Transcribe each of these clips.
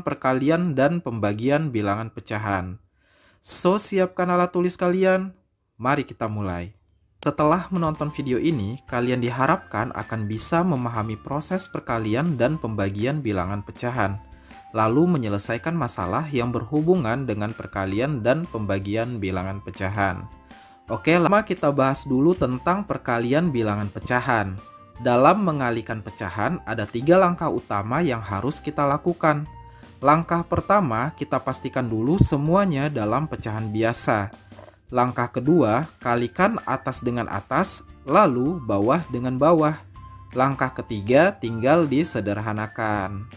perkalian dan pembagian bilangan pecahan. So, siapkan alat tulis kalian. Mari kita mulai. Setelah menonton video ini, kalian diharapkan akan bisa memahami proses perkalian dan pembagian bilangan pecahan, lalu menyelesaikan masalah yang berhubungan dengan perkalian dan pembagian bilangan pecahan. Oke, lama kita bahas dulu tentang perkalian bilangan pecahan. Dalam mengalihkan pecahan, ada 3 langkah utama yang harus kita lakukan. Langkah pertama, kita pastikan dulu semuanya dalam pecahan biasa. Langkah kedua, kalikan atas dengan atas, lalu bawah dengan bawah. Langkah ketiga, tinggal disederhanakan.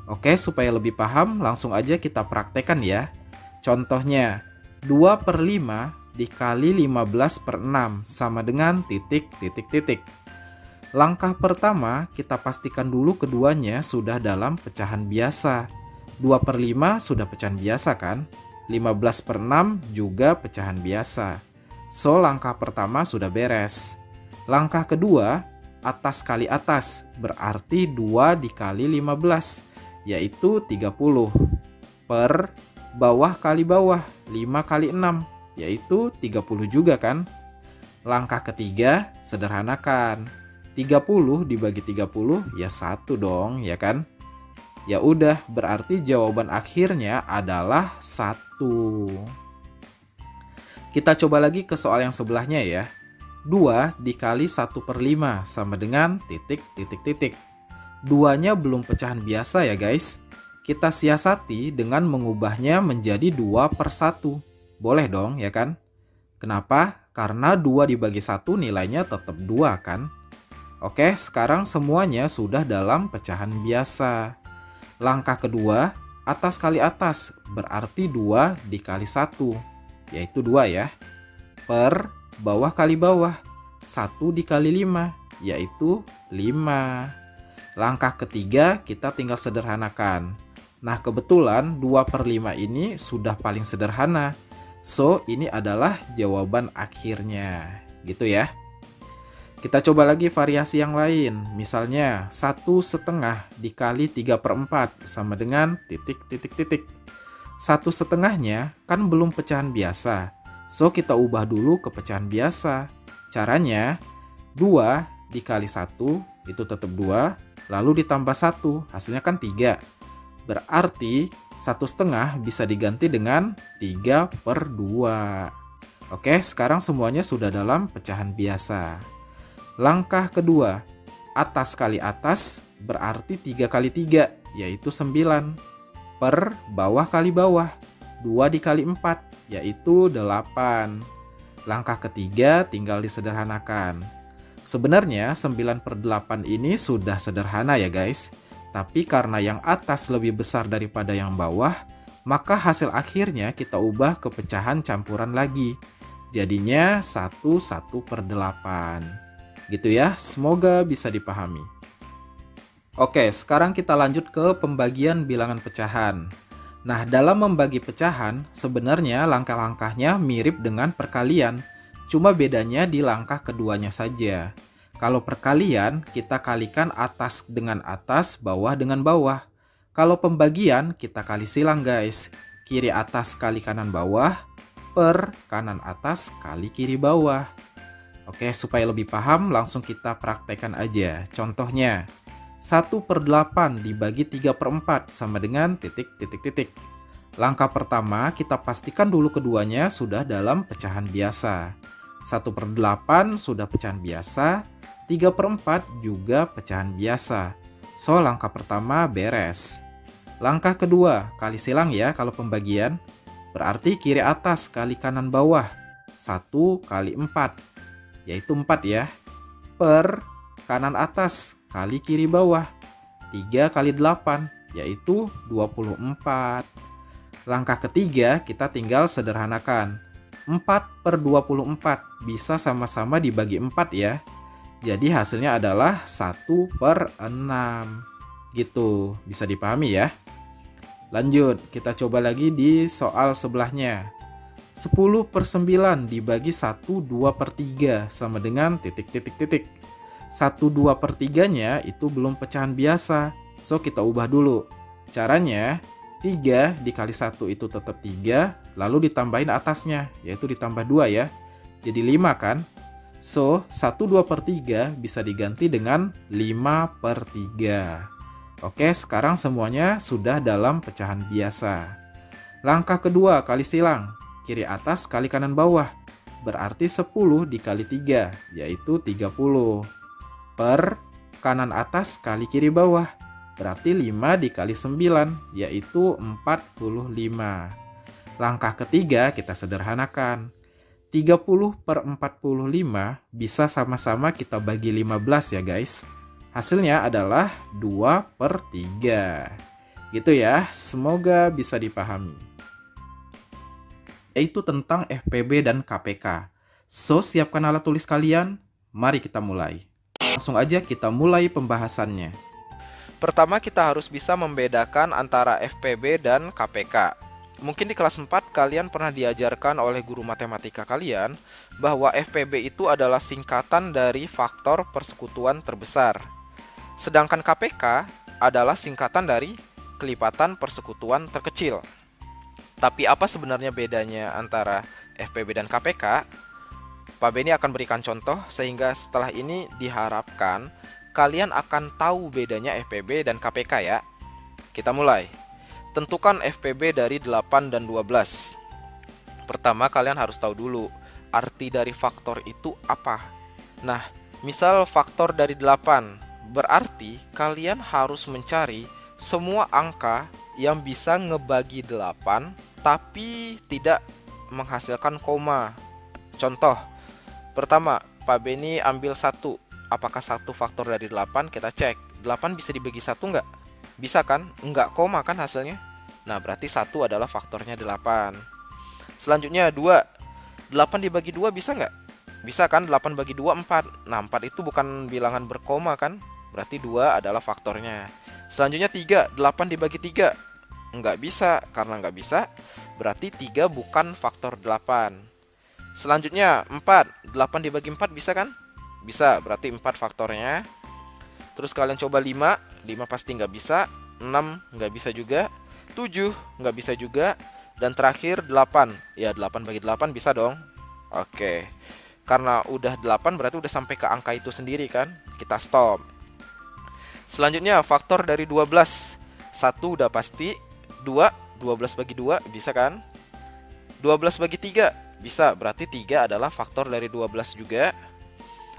Oke, supaya lebih paham, langsung aja kita praktekkan ya. Contohnya, 2/5 dikali 15/6 sama dengan titik, titik, titik. Langkah pertama, kita pastikan dulu keduanya sudah dalam pecahan biasa. 2/5 sudah pecahan biasa kan? 15/6 juga pecahan biasa. So, langkah pertama sudah beres. Langkah kedua, atas kali atas, berarti 2 dikali 15, yaitu 30. Per bawah kali bawah, 5 kali 6, yaitu 30 juga kan? Langkah ketiga, sederhanakan. 30 dibagi 30, ya 1 dong, ya kan? Ya udah, berarti jawaban akhirnya adalah 1. Kita coba lagi ke soal yang sebelahnya ya. 2 dikali 1/5 sama dengan titik, titik, titik. 2-nya belum pecahan biasa ya guys. Kita siasati dengan mengubahnya menjadi 2/1. Boleh dong ya kan? Kenapa? Karena 2 dibagi 1 nilainya tetap 2 kan? Oke, sekarang semuanya sudah dalam pecahan biasa. Langkah kedua, atas kali atas, berarti 2 dikali 1, yaitu 2 ya. Per bawah kali bawah, 1 dikali 5, yaitu 5. Langkah ketiga, kita tinggal sederhanakan. Nah, kebetulan 2/5 ini sudah paling sederhana. So, ini adalah jawaban akhirnya. Gitu ya. Kita coba lagi variasi yang lain. Misalnya 1/2 dikali 3/4 sama dengan titik, titik, titik. 1/2-nya kan belum pecahan biasa. So, kita ubah dulu ke pecahan biasa. Caranya 2 dikali 1 itu tetap 2, lalu ditambah 1, hasilnya kan 3. Berarti 1/2 bisa diganti dengan 3/2. Oke, sekarang semuanya sudah dalam pecahan biasa. Langkah kedua, atas kali atas berarti 3 kali 3, yaitu 9. Per bawah kali bawah, 2 dikali 4, yaitu 8. Langkah ketiga tinggal disederhanakan. Sebenarnya 9/8 ini sudah sederhana ya guys. Tapi karena yang atas lebih besar daripada yang bawah, maka hasil akhirnya kita ubah ke pecahan campuran lagi. Jadinya 1/8. Gitu ya, semoga bisa dipahami. Oke, sekarang kita lanjut ke pembagian bilangan pecahan. Nah, dalam membagi pecahan, sebenarnya langkah-langkahnya mirip dengan perkalian, cuma bedanya di langkah keduanya saja. Kalau perkalian, kita kalikan atas dengan atas, bawah dengan bawah. Kalau pembagian, kita kali silang guys. Kiri atas kali kanan bawah, per kanan atas kali kiri bawah. Oke, supaya lebih paham, langsung kita praktekkan aja. Contohnya, 1/8 dibagi 3/4 sama dengan titik, titik, titik. Langkah pertama, kita pastikan dulu keduanya sudah dalam pecahan biasa. 1/8 sudah pecahan biasa, 3/4 juga pecahan biasa. So, langkah pertama beres. Langkah kedua, kali silang ya kalau pembagian. Berarti kiri atas kali kanan bawah, 1 kali 4. Yaitu 4 ya, per kanan atas kali kiri bawah, 3 kali 8, yaitu 24. Langkah ketiga kita tinggal sederhanakan. 4/24 bisa sama-sama dibagi 4 ya. Jadi hasilnya adalah 1/6. Gitu, bisa dipahami ya. Lanjut, kita coba lagi di soal sebelahnya. 10/9 dibagi 1/2/3 sama dengan titik, titik, titik. 1/2/3-nya itu belum pecahan biasa, so kita ubah dulu. Caranya, 3 dikali 1 itu tetap 3, lalu ditambahin atasnya, yaitu ditambah 2 ya. Jadi 5 kan? So, 1/2/3 bisa diganti dengan 5/3. Oke, sekarang semuanya sudah dalam pecahan biasa. Langkah kedua, kali silang. Kiri atas kali kanan bawah. Berarti 10 dikali 3, yaitu 30. Per kanan atas kali kiri bawah. Berarti 5 dikali 9, yaitu 45. Langkah ketiga kita sederhanakan. 30/45 bisa sama-sama kita bagi 15 ya guys. Hasilnya adalah 2/3. Gitu ya, semoga bisa dipahami. Yaitu tentang FPB dan KPK. So, siapkan alat tulis kalian, mari kita mulai. Langsung aja kita mulai pembahasannya. Pertama kita harus bisa membedakan antara FPB dan KPK. Mungkin di kelas 4 kalian pernah diajarkan oleh guru matematika kalian bahwa FPB itu adalah singkatan dari faktor persekutuan terbesar. Sedangkan KPK adalah singkatan dari kelipatan persekutuan terkecil. Tapi apa sebenarnya bedanya antara FPB dan KPK? Pak Beni akan berikan contoh sehingga setelah ini diharapkan kalian akan tahu bedanya FPB dan KPK ya. Kita mulai. Tentukan FPB dari 8 dan 12. Pertama kalian harus tahu dulu arti dari faktor itu apa. Nah, misal faktor dari 8, berarti kalian harus mencari semua angka yang bisa ngebagi 8 tapi tidak menghasilkan koma. Contoh, pertama Pak Beni ambil 1. Apakah 1 faktor dari 8? Kita cek. 8 bisa dibagi 1 nggak? Bisa kan? Nggak koma kan hasilnya? Nah, berarti 1 adalah faktornya 8. Selanjutnya 2. 8 dibagi 2 bisa nggak? Bisa kan? 8 bagi 2, 4. Nah, 4 itu bukan bilangan berkoma kan? Berarti 2 adalah faktornya. Selanjutnya 3. 8 dibagi 3. Nggak bisa. Karena nggak bisa, berarti 3 bukan faktor 8. Selanjutnya 4. 8 dibagi 4 bisa kan? Bisa, berarti 4 faktornya. Terus kalian coba 5. 5 pasti nggak bisa. 6 nggak bisa juga. 7 nggak bisa juga. Dan terakhir 8. Ya 8 bagi 8 bisa dong. Oke. Karena udah 8 berarti udah sampai ke angka itu sendiri kan. Kita stop. Selanjutnya faktor dari 12. 1 udah pasti. 2. 12 bagi 2 bisa kan. 12 bagi 3 bisa. Berarti 3 adalah faktor dari 12 juga.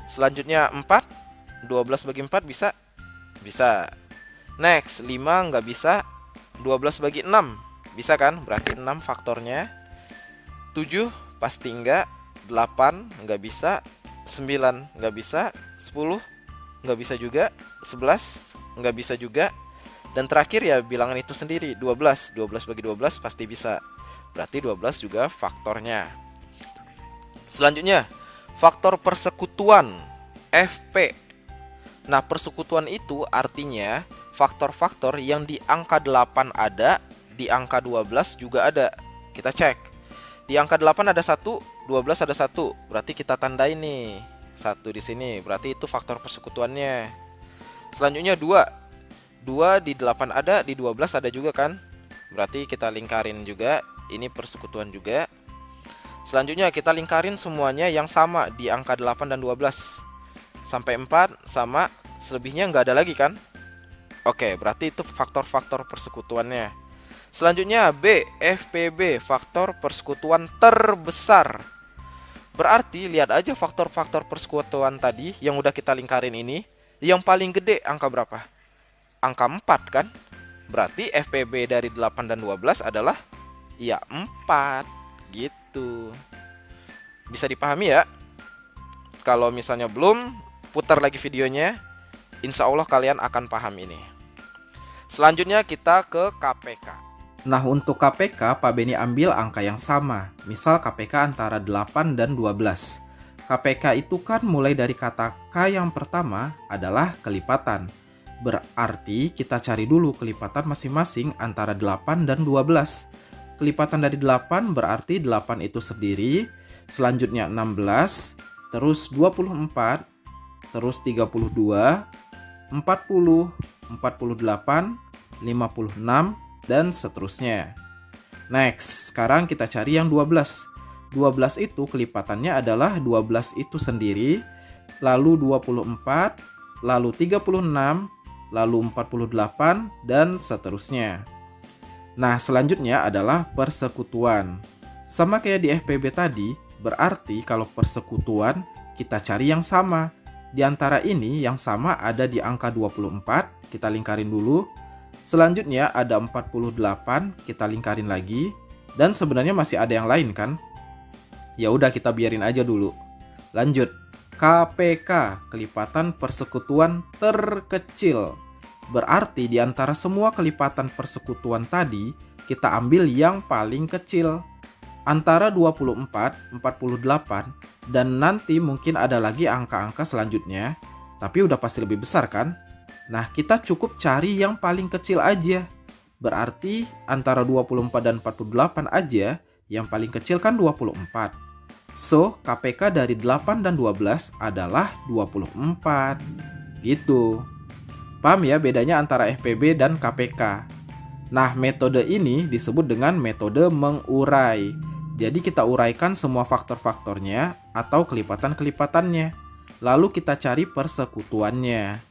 Selanjutnya 4. 12 bagi 4 bisa? Bisa. Next, 5 nggak bisa. 12 bagi 6 bisa kan? Berarti 6 faktornya. 7 pasti enggak. 8 nggak bisa. 9 nggak bisa. 10 nggak bisa juga. 11 nggak bisa juga. Dan terakhir ya bilangan itu sendiri, 12. 12 bagi 12 pasti bisa. Berarti 12 juga faktornya. Selanjutnya faktor persekutuan, FP. Nah, persekutuan itu artinya faktor-faktor yang di angka 8 ada, di angka 12 juga ada. Kita cek. Di angka 8 ada 1, 12 ada 1. Berarti kita tandai nih 1 di sini. Berarti itu faktor persekutuannya. Selanjutnya 2. 2 di 8 ada, di 12 ada juga kan? Berarti kita lingkarin juga. Ini persekutuan juga. Selanjutnya kita lingkarin semuanya yang sama di angka 8 dan 12. Sampai 4 sama, selebihnya nggak ada lagi kan? Oke, berarti itu faktor-faktor persekutuannya. Selanjutnya B, FPB, faktor persekutuan terbesar. Berarti lihat aja faktor-faktor persekutuan tadi yang udah kita lingkarin ini. Yang paling gede angka berapa? Angka 4 kan? Berarti FPB dari 8 dan 12 adalah ya 4 gitu. Bisa dipahami ya? Kalau misalnya belum, putar lagi videonya. Insya Allah kalian akan paham ini. Selanjutnya kita ke KPK. Nah, untuk KPK, Pak Beni ambil angka yang sama. Misal KPK antara 8 dan 12. KPK itu kan mulai dari kata K yang pertama adalah kelipatan. Berarti kita cari dulu kelipatan masing-masing antara 8 dan 12. Kelipatan dari 8 berarti 8 itu sendiri. Selanjutnya 16, terus 24, terus 32, 40, 48, 56, dan seterusnya. Next, sekarang kita cari yang 12. 12 itu kelipatannya adalah 12 itu sendiri, lalu 24, lalu 36, lalu 48, dan seterusnya. Nah, selanjutnya adalah persekutuan. Sama kayak di FPB tadi, berarti kalau persekutuan kita cari yang sama. Di antara ini yang sama ada di angka 24, kita lingkarin dulu. Selanjutnya ada 48, kita lingkarin lagi. Dan sebenarnya masih ada yang lain kan? Ya udah kita biarin aja dulu. Lanjut. KPK, kelipatan persekutuan terkecil. Berarti di antara semua kelipatan persekutuan tadi, kita ambil yang paling kecil. Antara 24, 48, dan nanti mungkin ada lagi angka-angka selanjutnya, tapi udah pasti lebih besar kan? Nah, kita cukup cari yang paling kecil aja. Berarti antara 24 dan 48 aja, yang paling kecil kan 24. So, KPK dari 8 dan 12 adalah 24. Gitu. Paham ya bedanya antara FPB dan KPK? Nah, metode ini disebut dengan metode mengurai. Jadi kita uraikan semua faktor-faktornya atau kelipatan-kelipatannya. Lalu kita cari persekutuannya.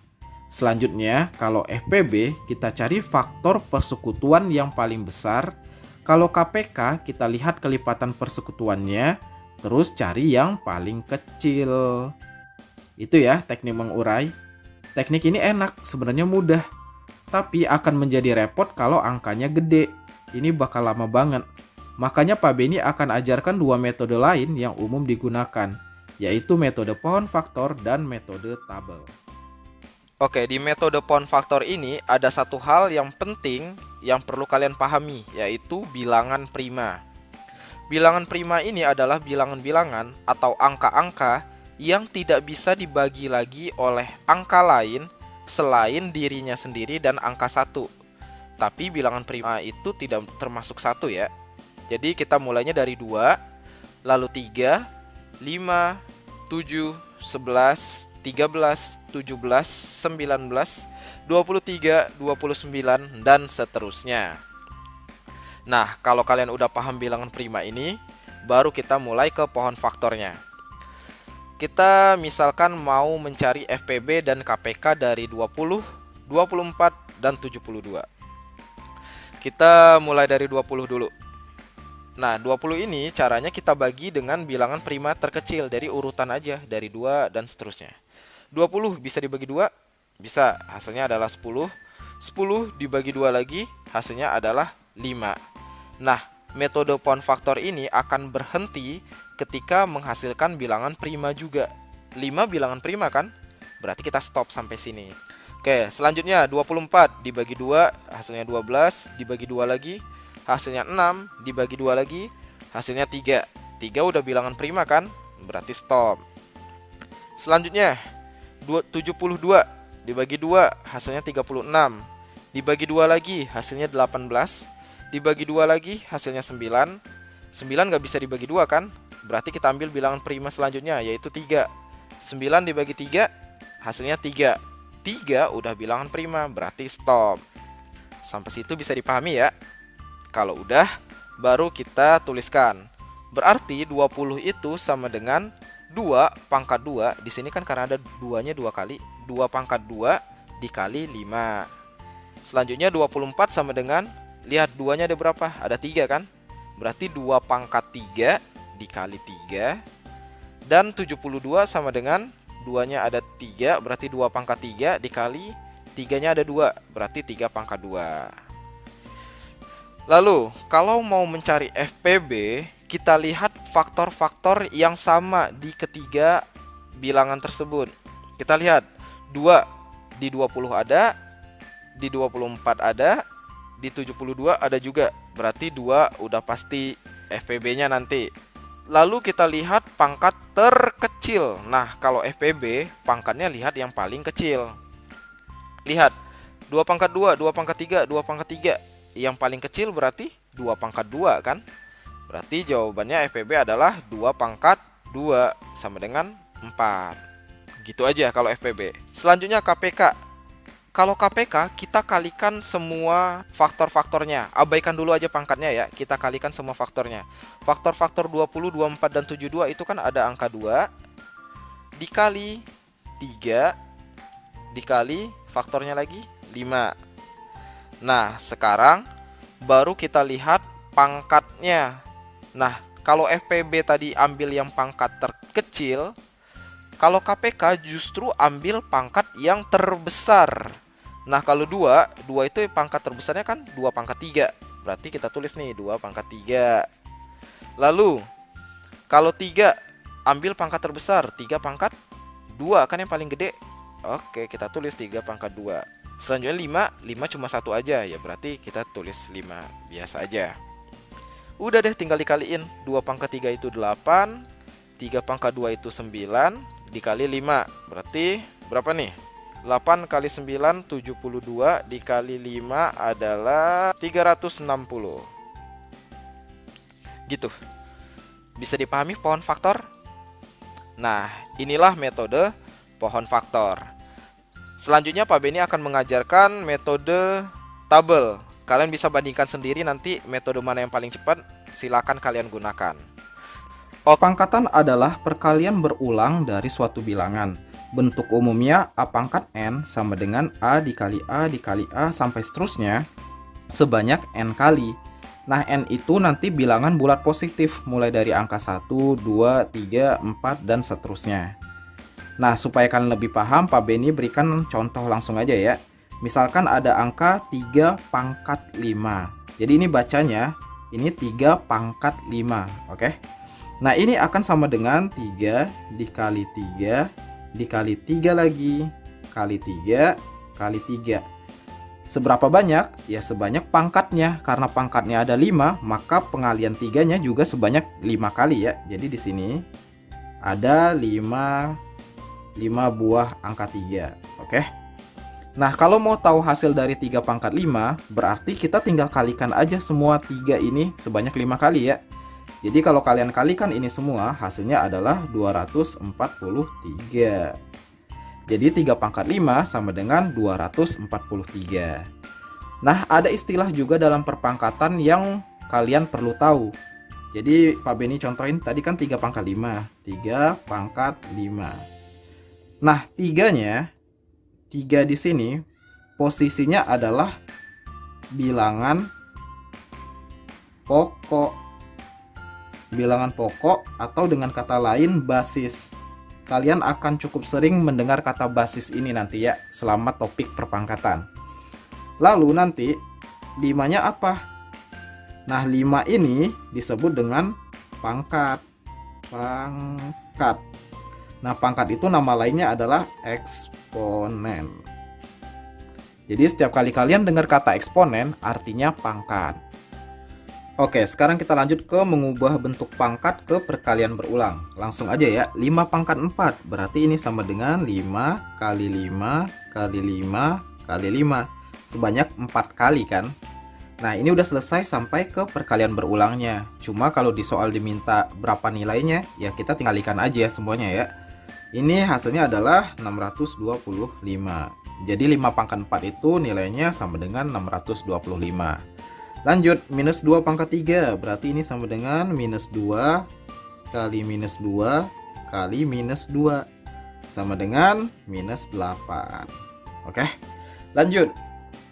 Selanjutnya, kalau FPB, kita cari faktor persekutuan yang paling besar. Kalau KPK, kita lihat kelipatan persekutuannya, terus cari yang paling kecil. Itu ya teknik mengurai. Teknik ini enak, sebenarnya mudah. Tapi akan menjadi repot kalau angkanya gede. Ini bakal lama banget. Makanya Pak Beni akan ajarkan dua metode lain yang umum digunakan, yaitu metode pohon faktor dan metode tabel. Oke, di metode pohon faktor ini ada satu hal yang penting yang perlu kalian pahami, yaitu bilangan prima. Bilangan prima ini adalah bilangan-bilangan atau angka-angka yang tidak bisa dibagi lagi oleh angka lain selain dirinya sendiri dan angka 1. Tapi bilangan prima itu tidak termasuk 1 ya. Jadi kita mulainya dari 2, lalu 3, 5, 7, 11, 13, 17, 19, 23, 29, dan seterusnya. Nah, kalau kalian udah paham bilangan prima ini, baru kita mulai ke pohon faktornya. Kita misalkan mau mencari FPB dan KPK dari 20, 24, dan 72. Kita mulai dari 20 dulu. Nah, 20 ini caranya kita bagi dengan bilangan prima terkecil dari urutan aja, dari 2 dan seterusnya. 20 bisa dibagi 2? Bisa, hasilnya adalah 10. 10 dibagi 2 lagi, hasilnya adalah 5. Nah, metode pohon faktor ini akan berhenti ketika menghasilkan bilangan prima juga. 5 bilangan prima kan? Berarti kita stop sampai sini. Oke, selanjutnya 24 dibagi 2, hasilnya 12, dibagi 2 lagi, hasilnya 6, dibagi 2 lagi, hasilnya 3. 3 udah bilangan prima kan? Berarti stop. Selanjutnya 72 dibagi 2, hasilnya 36. Dibagi 2 lagi, hasilnya 18. Dibagi 2 lagi, hasilnya 9. 9 nggak bisa dibagi 2 kan? Berarti kita ambil bilangan prima selanjutnya, yaitu 3. 9 dibagi 3, hasilnya 3. 3 udah bilangan prima, berarti stop. Sampai situ bisa dipahami ya? Kalau udah, baru kita tuliskan. Berarti 20 itu sama dengan 2 pangkat 2. Di sini kan karena ada 2-nya 2 kali. 2 pangkat 2 dikali 5. Selanjutnya 24 sama dengan, lihat 2-nya ada berapa? Ada 3 kan? Berarti 2 pangkat 3 dikali 3. Dan 72 sama dengan 2-nya ada 3, berarti 2 pangkat 3 dikali 3-nya ada 2, berarti 3 pangkat 2. Lalu, kalau mau mencari FPB, kita lihat faktor-faktor yang sama di ketiga bilangan tersebut. Kita lihat, 2 di 20 ada, di 24 ada, di 72 ada juga. Berarti 2 udah pasti FPB-nya nanti. Lalu kita lihat pangkat terkecil. Nah, kalau FPB, pangkatnya lihat yang paling kecil. Lihat, 2 pangkat 2, 2 pangkat 3, 2 pangkat 3. Yang paling kecil berarti 2 pangkat 2 kan? Berarti jawabannya FPB adalah 2 pangkat 2 sama dengan 4. Gitu aja kalau FPB. Selanjutnya KPK. Kalau KPK, kita kalikan semua faktor-faktornya. Abaikan dulu aja pangkatnya ya. Kita kalikan semua faktornya. Faktor-faktor 20, 24, dan 72 itu kan ada angka 2. Dikali 3. Dikali faktornya lagi 5. Nah, sekarang baru kita lihat pangkatnya. Nah, kalau FPB tadi ambil yang pangkat terkecil, kalau KPK justru ambil pangkat yang terbesar. Nah, kalau 2 itu pangkat terbesarnya kan 2 pangkat 3. Berarti kita tulis nih 2 pangkat 3. Lalu, kalau 3 ambil pangkat terbesar, 3 pangkat 2 kan yang paling gede. Oke, kita tulis 3 pangkat 2. Selanjutnya 5 cuma 1 aja. Ya berarti kita tulis 5 biasa aja. Udah deh, tinggal dikaliin. 2 pangkat 3 itu 8. 3 pangkat 2 itu 9. Dikali 5. Berarti berapa nih? 8 kali 9, 72. Dikali 5 adalah 360. Gitu. Bisa dipahami pohon faktor? Nah, inilah metode pohon faktor. Selanjutnya Pak Beni akan mengajarkan metode tabel. Kalian bisa bandingkan sendiri nanti metode mana yang paling cepat. Silakan kalian gunakan. Pangkatan adalah perkalian berulang dari suatu bilangan. Bentuk umumnya A pangkat N sama dengan A dikali A dikali A sampai seterusnya sebanyak N kali. Nah, N itu nanti bilangan bulat positif mulai dari angka 1, 2, 3, 4, dan seterusnya. Nah, supaya kalian lebih paham, Pak Beni berikan contoh langsung aja ya. Misalkan ada angka 3 pangkat 5. Jadi ini bacanya, ini 3 pangkat 5, oke? Nah, ini akan sama dengan 3 dikali 3 dikali 3 lagi kali 3 kali 3. Seberapa banyak? Ya sebanyak pangkatnya. Karena pangkatnya ada 5, maka pengalian 3-nya juga sebanyak 5 kali ya. Jadi di sini ada 5 buah angka 3. Oke. Nah, kalau mau tahu hasil dari 3 pangkat 5, berarti kita tinggal kalikan aja semua 3 ini sebanyak 5 kali ya. Jadi kalau kalian kalikan ini semua, hasilnya adalah 243. Jadi 3 pangkat 5 sama dengan 243. Nah, ada istilah juga dalam perpangkatan yang kalian perlu tahu. Jadi Pak Beni contohin tadi kan 3 pangkat 5. 3 pangkat 5. Nah, 3 di sini posisinya adalah bilangan pokok. Bilangan pokok atau dengan kata lain basis. Kalian akan cukup sering mendengar kata basis ini nanti ya selama topik perpangkatan. Lalu nanti 5-nya apa? Nah, 5 ini disebut dengan pangkat. Pangkat. Nah, pangkat itu nama lainnya adalah eksponen. Jadi setiap kali kalian dengar kata eksponen artinya pangkat. Oke, sekarang kita lanjut ke mengubah bentuk pangkat ke perkalian berulang. Langsung aja ya, 5 pangkat 4. Berarti ini sama dengan 5 kali 5 kali 5 kali 5. Sebanyak 4 kali kan? Nah, ini udah selesai sampai ke perkalian berulangnya. Cuma kalau di soal diminta berapa nilainya, ya kita tinggal kalikan aja semuanya ya. Ini hasilnya adalah 625. Jadi 5 pangkat 4 itu nilainya sama dengan 625. Lanjut, minus 2 pangkat 3. Berarti ini sama dengan minus 2 kali minus 2 kali minus 2. Sama dengan minus 8. Oke, lanjut.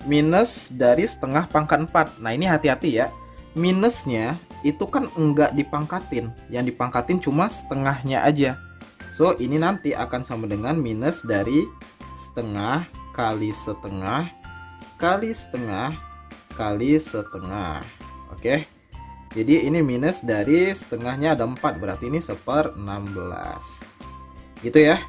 Minus dari setengah pangkat 4. Nah, ini hati-hati ya. Minusnya itu kan enggak dipangkatin. Yang dipangkatin cuma setengahnya aja. So, ini nanti akan sama dengan minus dari setengah kali setengah kali setengah kali setengah. Oke. Jadi ini minus dari setengahnya ada 4, berarti ini 1/16. Gitu ya.